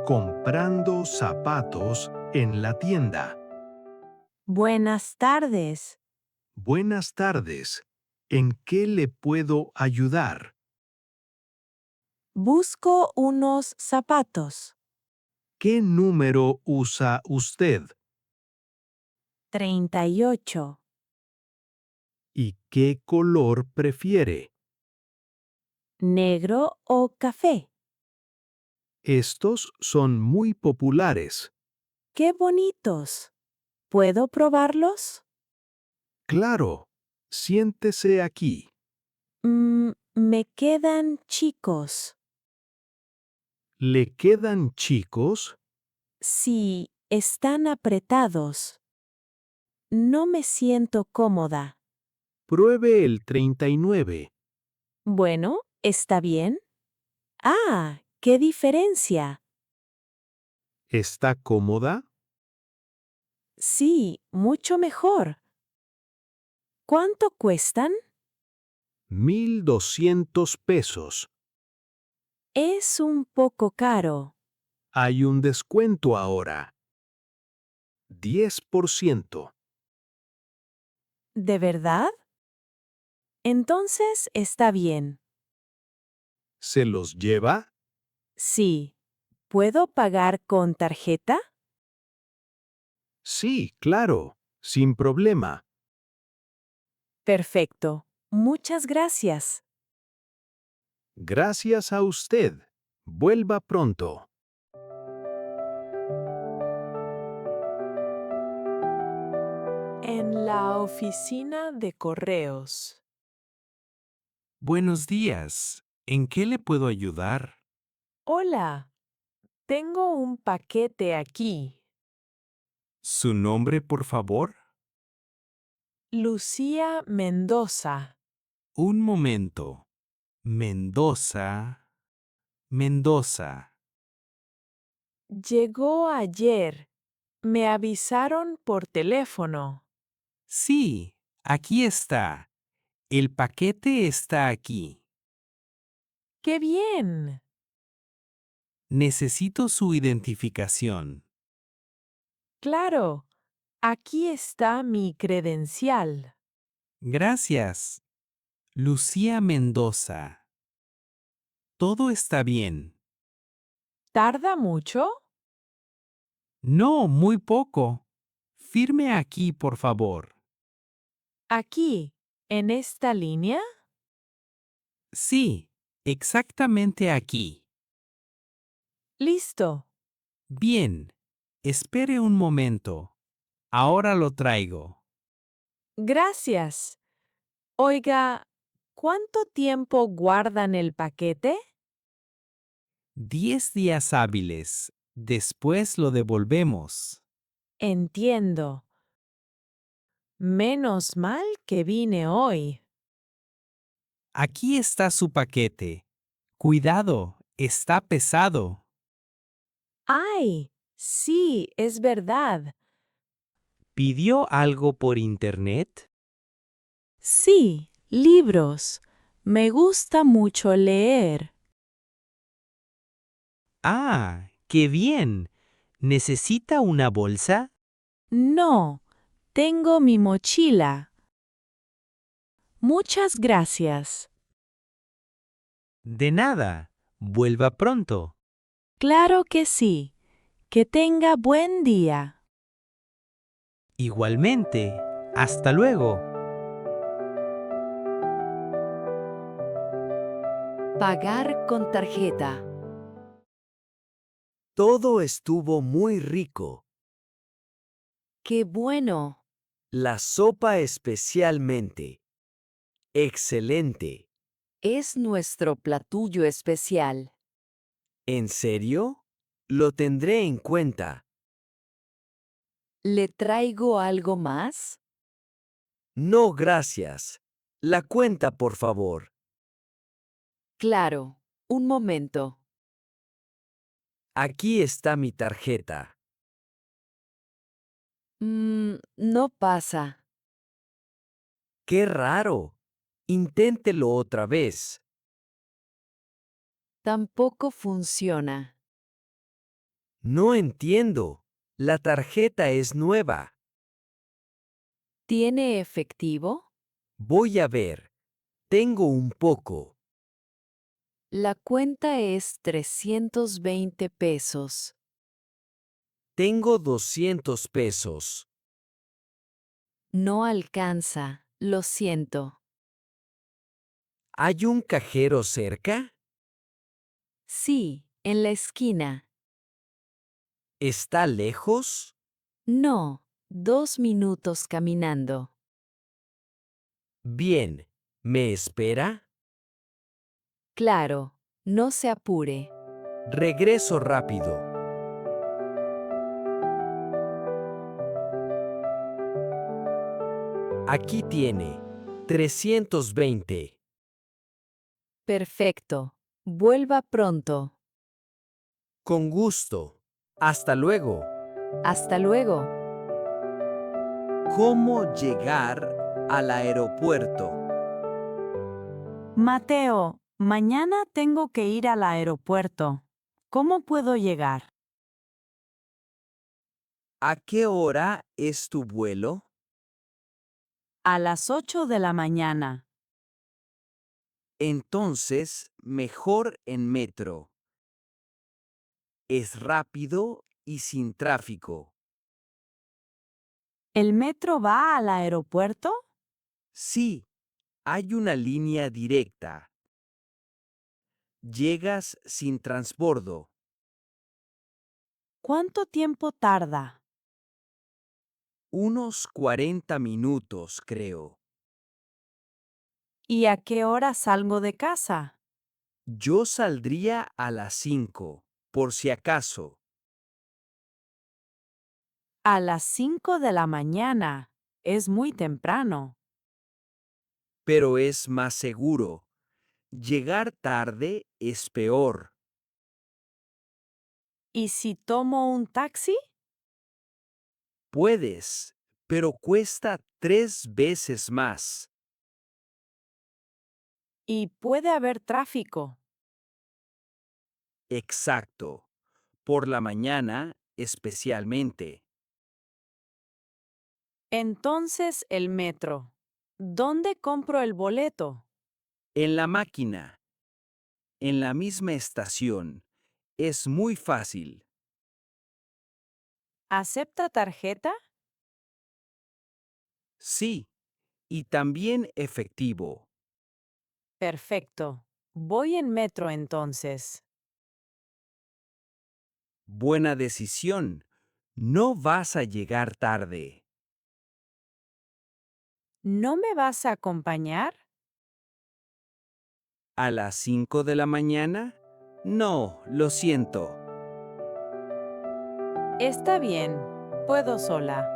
Comprando zapatos en la tienda. Buenas tardes. Buenas tardes. ¿En qué le puedo ayudar? Busco unos zapatos. ¿Qué número usa usted? 38. ¿Y qué color prefiere? ¿Negro o café? Estos son muy populares. ¡Qué bonitos! ¿Puedo probarlos? Claro. Siéntese aquí. Me quedan chicos. ¿Le quedan chicos? Sí, están apretados. No me siento cómoda. Pruebe el 39. Bueno, ¿está bien? ¡Ah! ¡Qué diferencia! ¿Está cómoda? Sí, mucho mejor. ¿Cuánto cuestan? 1,200 pesos. Es un poco caro. Hay un descuento ahora. 10%. ¿De verdad? Entonces está bien. ¿Se los lleva? Sí. ¿Puedo pagar con tarjeta? Sí, claro. Sin problema. Perfecto. Muchas gracias. Gracias a usted. Vuelva pronto. En la oficina de correos. Buenos días. ¿En qué le puedo ayudar? Hola. Tengo un paquete aquí. ¿Su nombre, por favor? Lucía Mendoza. Un momento. Mendoza. Mendoza. Llegó ayer. Me avisaron por teléfono. Sí, aquí está. El paquete está aquí. ¡Qué bien! Necesito su identificación. Claro. Aquí está mi credencial. Gracias. Lucía Mendoza. ¿Todo está bien? ¿Tarda mucho? No, muy poco. Firme aquí, por favor. Aquí, en esta línea. Sí, exactamente aquí. Listo. Bien. Espere un momento. Ahora lo traigo. Gracias. Oiga, ¿cuánto tiempo guardan el paquete? 10 días hábiles. Después lo devolvemos. Entiendo. Menos mal que vine hoy. Aquí está su paquete. Cuidado, está pesado. ¡Ay! Sí, es verdad. ¿Pidió algo por internet? Sí, libros. Me gusta mucho leer. Ah, qué bien. ¿Necesita una bolsa? No, tengo mi mochila. Muchas gracias. De nada. Vuelva pronto. Claro que sí. Que tenga buen día. Igualmente. Hasta luego. Pagar con tarjeta. Todo estuvo muy rico. ¡Qué bueno! La sopa especialmente. Excelente. Es nuestro platillo especial. ¿En serio? Lo tendré en cuenta. ¿Le traigo algo más? No, gracias. La cuenta, por favor. Claro. Un momento. Aquí está mi tarjeta. No pasa. ¡Qué raro! Inténtelo otra vez. Tampoco funciona. No entiendo. La tarjeta es nueva. ¿Tiene efectivo? Voy a ver. Tengo un poco. La cuenta es 320 pesos. Tengo 200 pesos. No alcanza, lo siento. ¿Hay un cajero cerca? Sí, en la esquina. ¿Está lejos? No, 2 minutos caminando. Bien. ¿Me espera? Claro, no se apure. Regreso rápido. Aquí tiene. 320. Perfecto. Vuelva pronto. Con gusto. Hasta luego. Hasta luego. ¿Cómo llegar al aeropuerto? Mateo, mañana tengo que ir al aeropuerto. ¿Cómo puedo llegar? ¿A qué hora es tu vuelo? A las 8 de la mañana. Entonces, mejor en metro. Es rápido y sin tráfico. ¿El metro va al aeropuerto? Sí, hay una línea directa. Llegas sin transbordo. ¿Cuánto tiempo tarda? Unos 40 minutos, creo. ¿Y a qué hora salgo de casa? Yo saldría a las 5, por si acaso. A las 5 de la mañana. Es muy temprano. Pero es más seguro. Llegar tarde es peor. ¿Y si tomo un taxi? Puedes, pero cuesta 3 veces más. Y puede haber tráfico. Exacto. Por la mañana, especialmente. Entonces el metro. ¿Dónde compro el boleto? En la máquina. En la misma estación. Es muy fácil. ¿Acepta tarjeta? Sí. Y también efectivo. Perfecto. Voy en metro entonces. Buena decisión. No vas a llegar tarde. ¿No me vas a acompañar? ¿A las 5 de la mañana? No, lo siento. Está bien. Puedo sola.